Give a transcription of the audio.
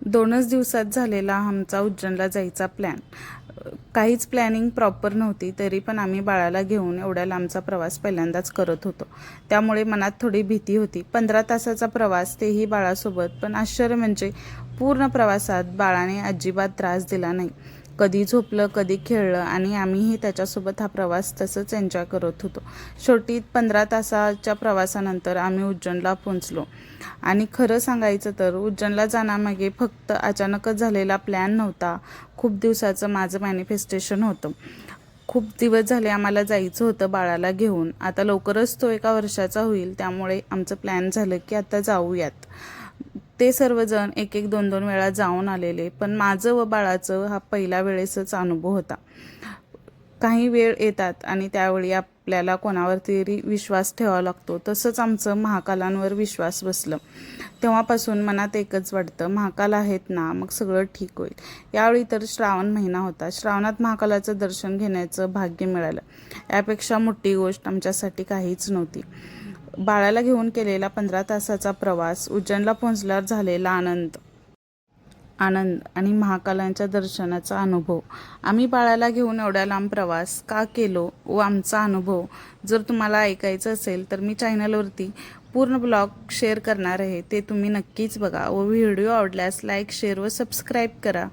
2च दिवसात झालेला आमचा उज्जैनला जायचा प्लॅन. काहीच प्लॅनिंग प्रॉपर नव्हती, तरी पण आम्ही बाळाला घेऊन एवढ्या लांबचा प्रवास पहिल्यांदाच करत होतो. त्यामुळे मनात थोडी भीती होती. 15 तासाचा प्रवास, तेही बाळासोबत. पण आश्चर्य म्हणजे पूर्ण प्रवासात बाळाने अजिबात त्रास दिला नाही. कधी झोपलं, कधी खेळलं आणि आम्हीही त्याच्यासोबत हा प्रवास तसंच एन्जॉय करत होतो. शेवटी 15 तासाच्या प्रवासानंतर आम्ही उज्जैनला पोहोचलो. आणि खरं सांगायचं तर उज्जैनला जाण्यामागे फक्त अचानकच झालेला प्लॅन नव्हता. खूप दिवसाचं माझं मॅनिफेस्टेशन होतं. खूप दिवस झाले आम्हाला जायचं होतं बाळाला घेऊन. आता लवकरच तो 1 वर्षाचा होईल, त्यामुळे आमचं प्लॅन झालं की आता जाऊयात. ते सर्वजण 1-1, 2-2 वेळा जाऊन आलेले, पण माझं व बाळाचं हा पहिल्या वेळेसच अनुभव होता. काही वेळ येतात आणि त्यावेळी आपल्याला कोणावर तरी विश्वास ठेवावा लागतो. तसंच आमचं महाकालांवर विश्वास बसलं. तेव्हापासून मनात एकच वाटतं, महाकाल आहेत ना, मग सगळं ठीक होईल. यावेळी तर श्रावण महिना होता. श्रावणात महाकालाचं दर्शन घेण्याचं भाग्य मिळालं. यापेक्षा मोठी गोष्ट आमच्यासाठी काहीच नव्हती. बाळाला घेऊन केलेला 15 तासाचा प्रवास, उज्जैनला पोहोचल्यावर झालेला आनंद आणि महाकालांच्या दर्शनाचा अनुभव. आम्ही बाळाला घेऊन एवढ्या लांब प्रवास का केलो व आमचा अनुभव जर तुम्हाला ऐकायचं असेल तर मी चॅनलवरती पूर्ण ब्लॉग शेअर करणार आहे. ते तुम्ही नक्कीच बघा व व्हिडिओ आवडल्यास लाईक, शेअर व सबस्क्राईब करा.